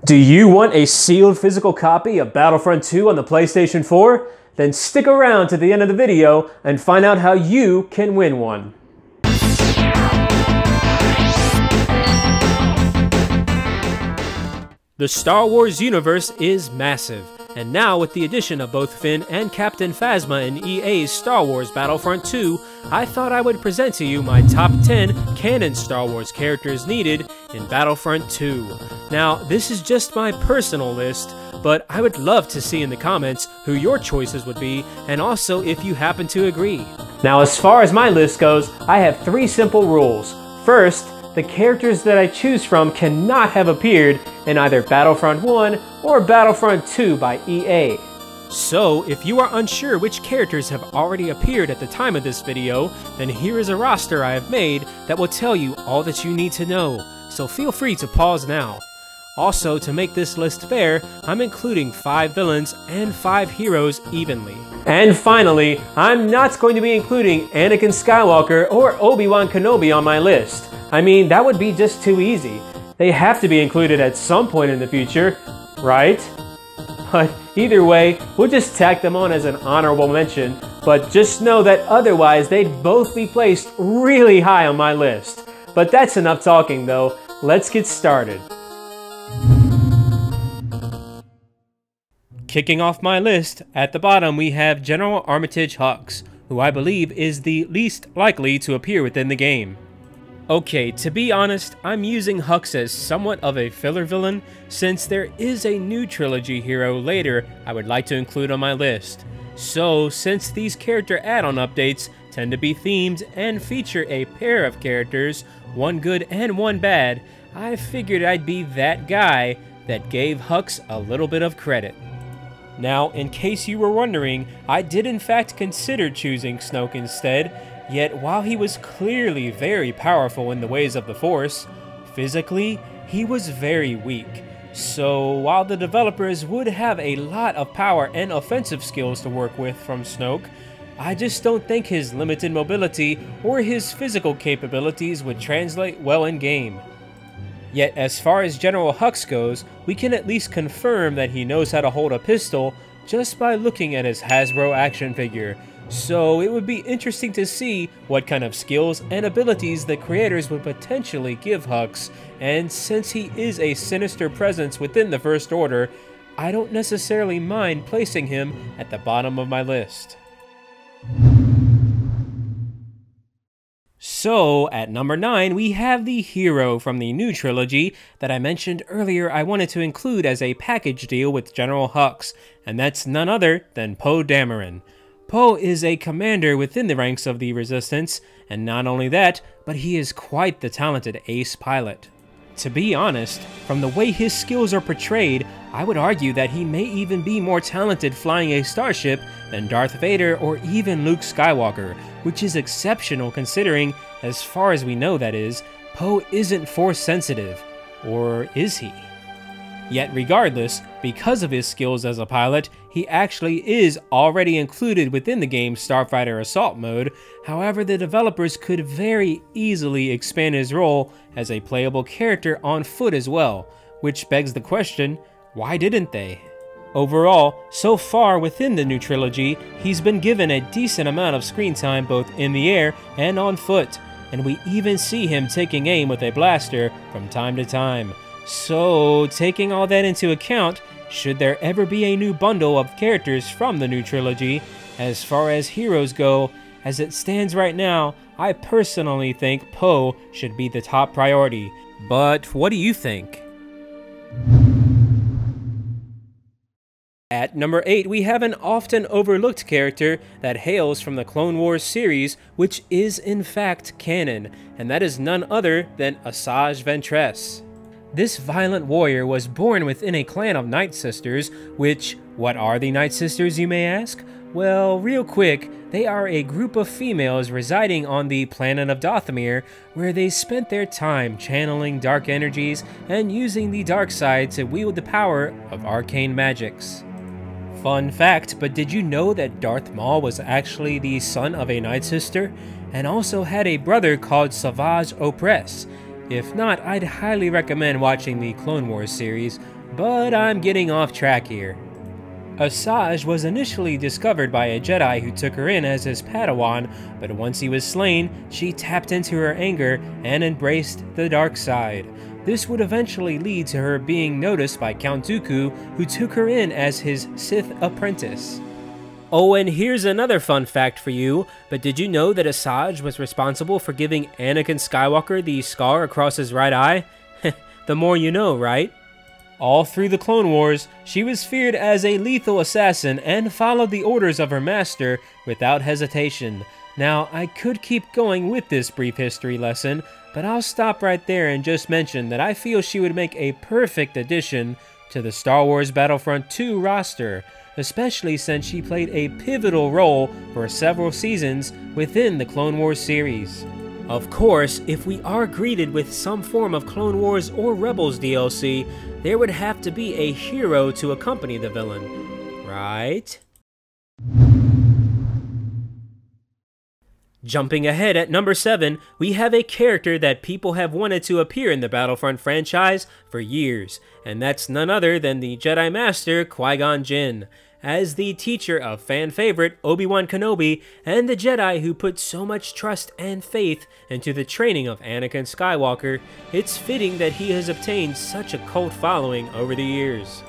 Do you want a sealed physical copy of Battlefront 2 on the PlayStation 4? Then stick around to the end of the video and find out how you can win one. The Star Wars universe is massive, and now with the addition of both Finn and Captain Phasma in EA's Star Wars Battlefront 2, I thought I would present to you my top 10 canon Star Wars characters needed in Battlefront 2. Now, this is just my personal list, but I would love to see in the comments who your choices would be, and also if you happen to agree. Now, as far as my list goes, I have 3 simple rules. First, the characters that I choose from cannot have appeared in either Battlefront 1 or Battlefront 2 by EA. So, if you are unsure which characters have already appeared at the time of this video, then here is a roster I have made that will tell you all that you need to know, so feel free to pause now. Also, to make this list fair, I'm including 5 villains and 5 heroes evenly. And finally, I'm not going to be including Anakin Skywalker or Obi-Wan Kenobi on my list. I mean, that would be just too easy. They have to be included at some point in the future, right? But either way, we'll just tack them on as an honorable mention, but just know that otherwise they'd both be placed really high on my list. But that's enough talking though, let's get started. Kicking off my list, at the bottom we have General Armitage Hux, who I believe is the least likely to appear within the game. Okay, to be honest, I'm using Hux as somewhat of a filler villain, since there is a new trilogy hero later I would like to include on my list. So, since these character add-on updates tend to be themed and feature a pair of characters, one good and one bad, I figured I'd be that guy that gave Hux a little bit of credit. Now, in case you were wondering, I did in fact consider choosing Snoke instead, yet while he was clearly very powerful in the ways of the Force, physically, he was very weak. So while the developers would have a lot of power and offensive skills to work with from Snoke, I just don't think his limited mobility or his physical capabilities would translate well in-game. Yet as far as General Hux goes, we can at least confirm that he knows how to hold a pistol just by looking at his Hasbro action figure. So it would be interesting to see what kind of skills and abilities the creators would potentially give Hux, and since he is a sinister presence within the First Order, I don't necessarily mind placing him at the bottom of my list. So, at number 9, we have the hero from the new trilogy that I mentioned earlier I wanted to include as a package deal with General Hux, and that's none other than Poe Dameron. Poe is a commander within the ranks of the Resistance, and not only that, but he is quite the talented ace pilot. To be honest, from the way his skills are portrayed, I would argue that he may even be more talented flying a starship than Darth Vader or even Luke Skywalker, which is exceptional considering, as far as we know that is, Poe isn't Force sensitive. Or is he? Yet regardless, because of his skills as a pilot, he actually is already included within the game's Starfighter Assault mode. However, the developers could very easily expand his role as a playable character on foot as well, which begs the question, why didn't they? Overall, so far within the new trilogy, he's been given a decent amount of screen time both in the air and on foot, and we even see him taking aim with a blaster from time to time. So, taking all that into account, should there ever be a new bundle of characters from the new trilogy, as far as heroes go, as it stands right now, I personally think Poe should be the top priority. But what do you think? At number 8, we have an often overlooked character that hails from the Clone Wars series, which is in fact canon, and that is none other than ASAJJ Ventress. This violent warrior was born within a clan of Nightsisters, which, what are the Nightsisters, you may ask? Well, real quick, they are a group of females residing on the planet of Dathomir, where they spent their time channeling dark energies and using the dark side to wield the power of arcane magics. Fun fact, but did you know that Darth Maul was actually the son of a Nightsister, and also had a brother called Savage Opress? If not, I'd highly recommend watching the Clone Wars series, But I'm getting off track here. ASAJJ was initially discovered by a Jedi who took her in as his Padawan, but once he was slain, she tapped into her anger and embraced the dark side. This would eventually lead to her being noticed by Count Dooku, who took her in as his Sith apprentice. Oh, and here's another fun fact for you, but did you know that ASAJJ was responsible for giving Anakin Skywalker the scar across his right eye? The more you know, right? All through the Clone Wars, she was feared as a lethal assassin and followed the orders of her master without hesitation. Now, I could keep going with this brief history lesson, but I'll stop right there and just mention that I feel she would make a perfect addition to the Star Wars Battlefront 2 roster, especially since she played a pivotal role for several seasons within the Clone Wars series. Of course, if we are greeted with some form of Clone Wars or Rebels DLC, there would have to be a hero to accompany the villain, right? Jumping ahead at number 7, we have a character that people have wanted to appear in the Battlefront franchise for years, and that's none other than the Jedi Master Qui-GON Jinn. As the teacher of fan favorite Obi-Wan Kenobi and the Jedi who put so much trust and faith into the training of Anakin Skywalker, it's fitting that he has obtained such a cult following over the years.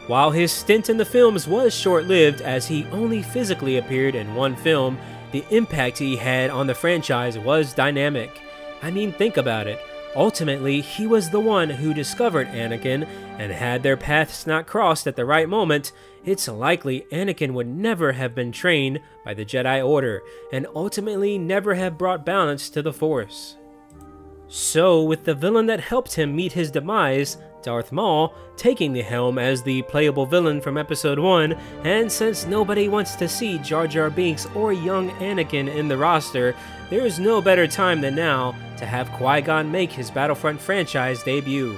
While his stint in the films was short-lived as he only physically appeared in one film, the impact he had on the franchise was dynamic. I mean, think about it. Ultimately, he was the one who discovered Anakin, and had their paths not crossed at the right moment, it's likely Anakin would never have been trained by the Jedi Order, and ultimately never have brought balance to the Force. So, with the villain that helped him meet his demise, Darth Maul, taking the helm as the playable villain from Episode 1, and since nobody wants to see Jar Jar Binks or young Anakin in the roster, there is no better time than now to have Qui-Gon make his Battlefront franchise debut.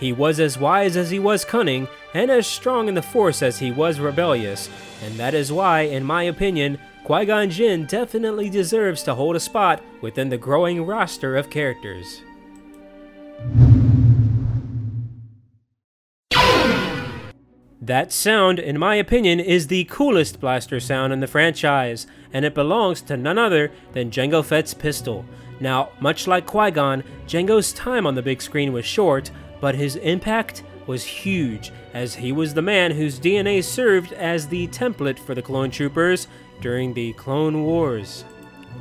He was as wise as he was cunning, and as strong in the Force as he was rebellious, and that is why, in my opinion, Qui-Gon Jinn definitely deserves to hold a spot within the growing roster of characters. That sound, in my opinion, is the coolest blaster sound in the franchise, and it belongs to none other than Jango Fett's pistol. Now, much like Qui-Gon, Jango's time on the big screen was short, but his impact was huge, as he was the man whose DNA served as the template for the clone troopers during the Clone Wars.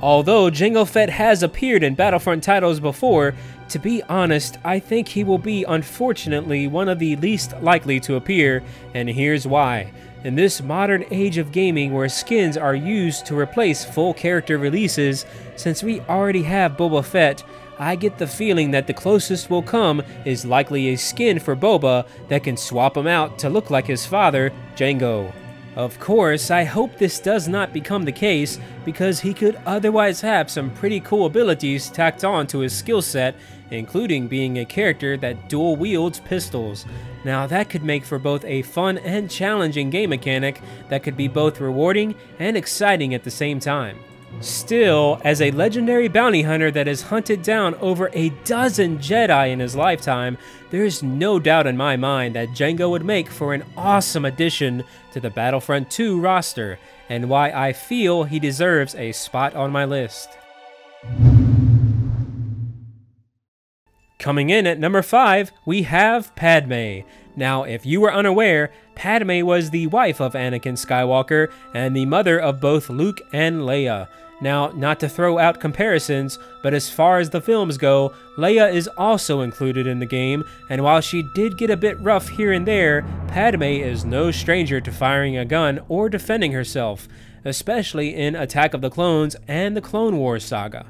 Although Jango Fett has appeared in Battlefront titles before, to be honest, I think he will be, unfortunately, one of the least likely to appear, and here's why. In this modern age of gaming where skins are used to replace full character releases, since we already have Boba Fett, I get the feeling that the closest we'll come is likely a skin for Boba that can swap him out to look like his father, Jango. Of course, I hope this does not become the case, because he could otherwise have some pretty cool abilities tacked on to his skill set, including being a character that dual wields pistols. Now that could make for both a fun and challenging game mechanic that could be both rewarding and exciting at the same time. Still, as a legendary bounty hunter that has hunted down over a dozen Jedi in his lifetime, there's no doubt in my mind that Jango would make for an awesome addition to the Battlefront 2 roster, and why I feel he deserves a spot on my list. Coming in at number 5, we have Padme. Now, if you were unaware, Padme was the wife of Anakin Skywalker and the mother of both Luke and Leia. Now, not to throw out comparisons, but as far as the films go, Leia is also included in the game, and while she did get a bit rough here and there, Padme is no stranger to firing a gun or defending herself, especially in Attack of the Clones and the Clone Wars saga.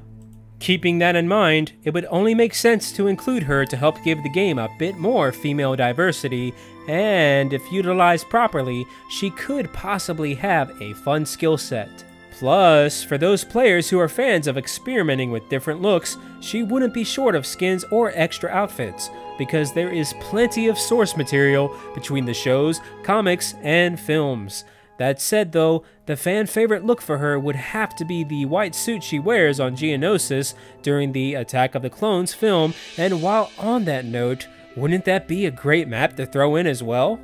Keeping that in mind, it would only make sense to include her to help give the game a bit more female diversity, and if utilized properly, she could possibly have a fun skill set. Plus, for those players who are fans of experimenting with different looks, she wouldn't be short of skins or extra outfits, because there is plenty of source material between the shows, comics, and films. That said though, the fan favorite look for her would have to be the white suit she wears on Geonosis during the Attack of the Clones film, and while on that note, Wouldn't that be a great map to throw in as well?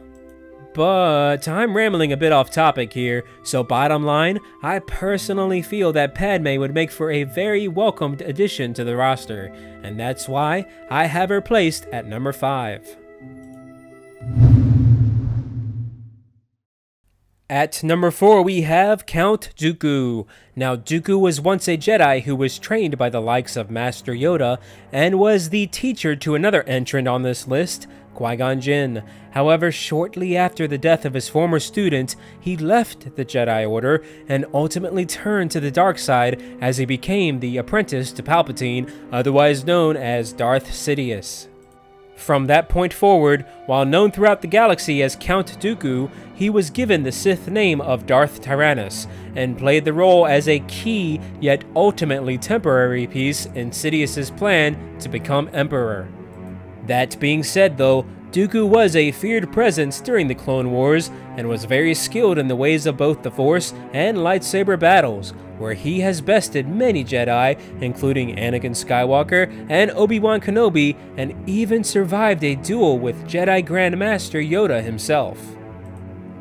But I'm rambling a bit off topic here, so bottom line, I personally feel that Padme would make for a very welcomed addition to the roster, and that's why I have her placed at number 5. At number 4, we have Count Dooku. Now, Dooku was once a Jedi who was trained by the likes of Master Yoda and was the teacher to another entrant on this list, Qui-GON Jinn. However, shortly after the death of his former student, he left the Jedi Order and ultimately turned to the dark side as he became the apprentice to Palpatine, otherwise known as Darth Sidious. From that point forward, while known throughout the galaxy as Count Dooku, he was given the Sith name of Darth Tyrannus, and played the role as a key yet ultimately temporary piece in Sidious's plan to become Emperor. That being said though, Dooku was a feared presence during the Clone Wars, and was very skilled in the ways of both the Force and lightsaber battles, where he has bested many Jedi, including Anakin Skywalker and Obi-Wan Kenobi, and even survived a duel with Jedi Grandmaster Yoda himself.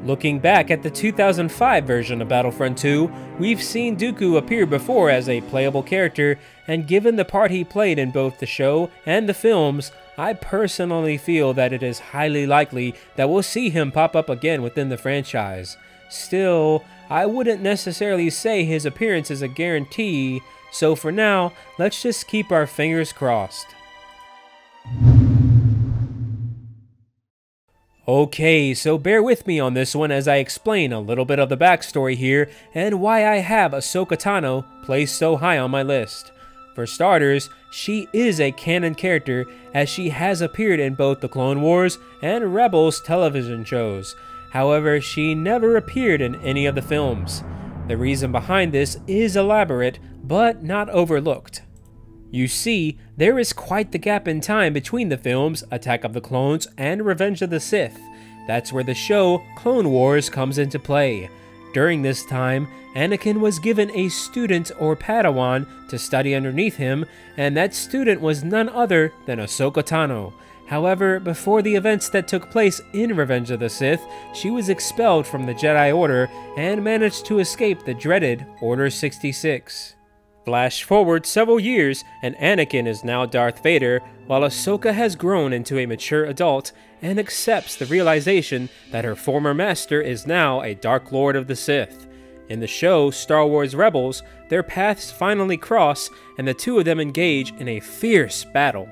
Looking back at the 2005 version of Battlefront 2, we've seen Dooku appear before as a playable character, and given the part he played in both the show and the films, I personally feel that it is highly likely that we'll see him pop up again within the franchise. Still, I wouldn't necessarily say his appearance is a guarantee, so for now, let's just keep our fingers crossed. Okay, so bear with me on this one as I explain a little bit of the backstory here and why I have Ahsoka Tano placed so high on my list. For starters, she is a canon character as she has appeared in both the Clone Wars and Rebels television shows. However, she never appeared in any of the films. The reason behind this is elaborate, but not overlooked. You see, there is quite the gap in time between the films Attack of the Clones and Revenge of the Sith. That's where the show Clone Wars comes into play. During this time, Anakin was given a student or Padawan to study underneath him, and that student was none other than Ahsoka Tano. However, before the events that took place in Revenge of the Sith, she was expelled from the Jedi Order and managed to escape the dreaded Order 66. Flash forward several years, and Anakin is now Darth Vader, while Ahsoka has grown into a mature adult and accepts the realization that her former master is now a Dark Lord of the Sith. In the show Star Wars Rebels, their paths finally cross, and the two of them engage in a fierce battle.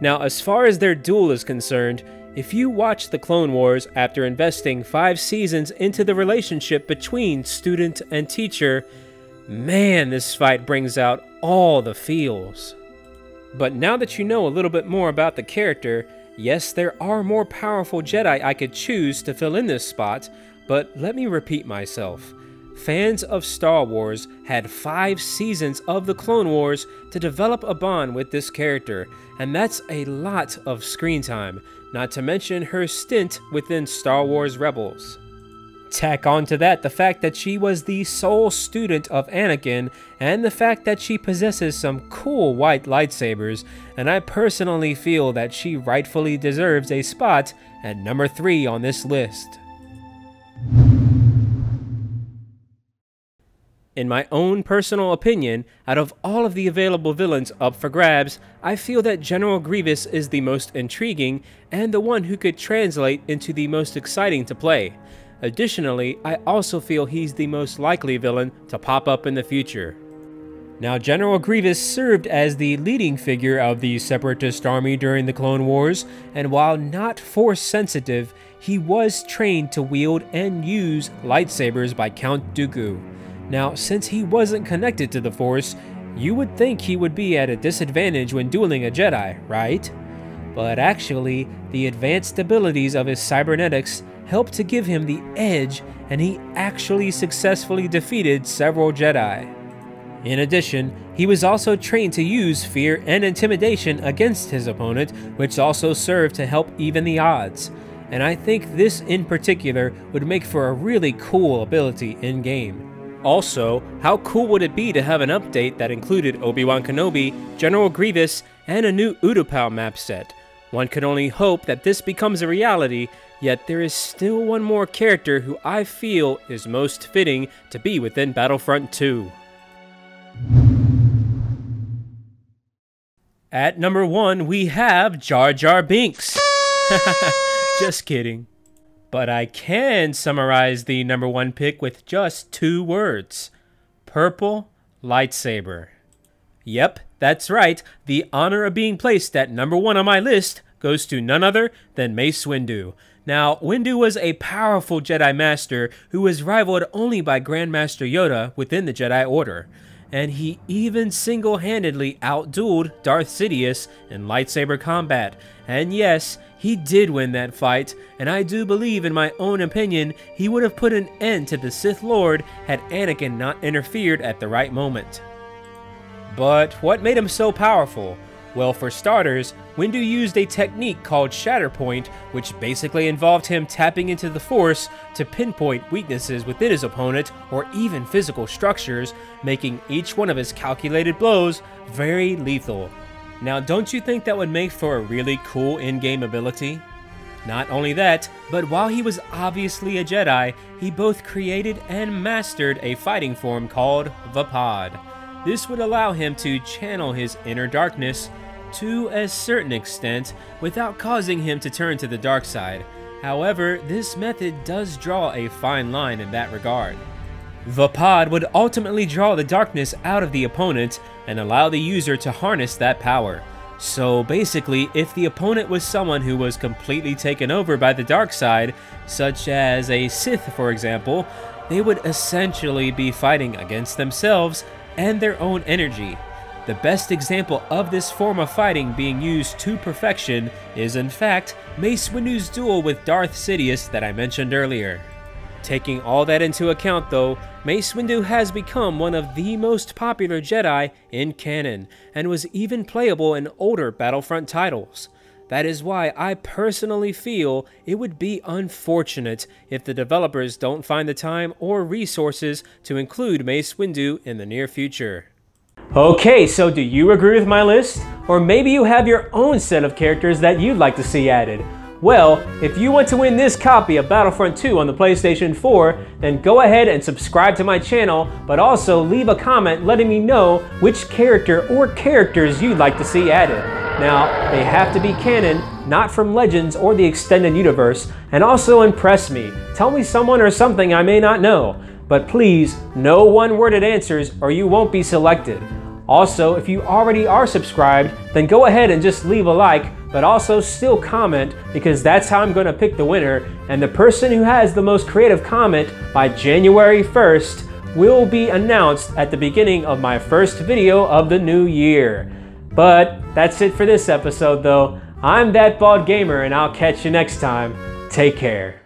Now, as far as their duel is concerned, if you watch the Clone Wars after investing 5 seasons into the relationship between student and teacher, man, this fight brings out all the feels. But now that you know a little bit more about the character, yes, there are more powerful Jedi I could choose to fill in this spot, but let me repeat myself. Fans of Star Wars had 5 seasons of the Clone Wars to develop a bond with this character, and that's a lot of screen time, not to mention her stint within Star Wars Rebels. Tack on to that the fact that she was the sole student of Anakin, and the fact that she possesses some cool white lightsabers, and I personally feel that she rightfully deserves a spot at number 3 on this list. In my own personal opinion, out of all of the available villains up for grabs, I feel that General Grievous is the most intriguing and the one who could translate into the most exciting to play. Additionally, I also feel he's the most likely villain to pop up in the future. Now, General Grievous served as the leading figure of the Separatist army during the Clone Wars, and while not Force sensitive, he was trained to wield and use lightsabers by Count Dooku. Now, since he wasn't connected to the Force, you would think he would be at a disadvantage when dueling a Jedi, right? But actually, the advanced abilities of his cybernetics helped to give him the edge, and he actually successfully defeated several Jedi. In addition, he was also trained to use fear and intimidation against his opponent, which also served to help even the odds. And I think this in particular would make for a really cool ability in-game. Also, how cool would it be to have an update that included Obi-Wan Kenobi, General Grievous, and a new Utapau map set? One could only hope that this becomes a reality, yet there is still one more character who I feel is most fitting to be within Battlefront 2. At number 1, we have Jar Jar Binks. Just kidding. But I can summarize the number 1 pick with just 2 words. Purple lightsaber. Yep, that's right. The honor of being placed at number 1 on my list goes to none other than Mace Windu. Now, Windu was a powerful Jedi Master who was rivaled only by Grandmaster Yoda within the Jedi Order. And he even single-handedly outdueled Darth Sidious in lightsaber combat. And yes, he did win that fight, and I do believe, in my own opinion, he would have put an end to the Sith Lord had Anakin not interfered at the right moment. But what made him so powerful? Well, for starters, Windu used a technique called Shatterpoint, which basically involved him tapping into the Force to pinpoint weaknesses within his opponent or even physical structures, making each one of his calculated blows very lethal. Now, don't you think that would make for a really cool in-game ability? Not only that, but while he was obviously a Jedi, he both created and mastered a fighting form called the Pod. This would allow him to channel his inner darkness to a certain extent without causing him to turn to the dark side. However, this method does draw a fine line in that regard. The Pod would ultimately draw the darkness out of the opponent and allow the user to harness that power. So basically, if the opponent was someone who was completely taken over by the dark side, such as a Sith for example, they would essentially be fighting against themselves and their own energy. The best example of this form of fighting being used to perfection is in fact Mace Windu's duel with Darth Sidious that I mentioned earlier. Taking all that into account though, Mace Windu has become one of the most popular Jedi in canon, and was even playable in older Battlefront titles. That is why I personally feel it would be unfortunate if the developers don't find the time or resources to include Mace Windu in the near future. Okay, so do you agree with my list? Or maybe you have your own set of characters that you'd like to see added? Well, if you want to win this copy of Battlefront 2 on the PlayStation 4, then go ahead and subscribe to my channel, but also leave a comment letting me know which character or characters you'd like to see added. Now, they have to be canon, not from Legends or the extended universe, and also impress me. Tell me someone or something I may not know. But please, no one-worded answers or you won't be selected. Also, if you already are subscribed, then go ahead and just leave a like, but also still comment, because that's how I'm going to pick the winner, and the person who has the most creative comment by January 1st will be announced at the beginning of my first video of the new year. But that's it for this episode though. I'm That Bald Gamer, and I'll catch you next time. Take care.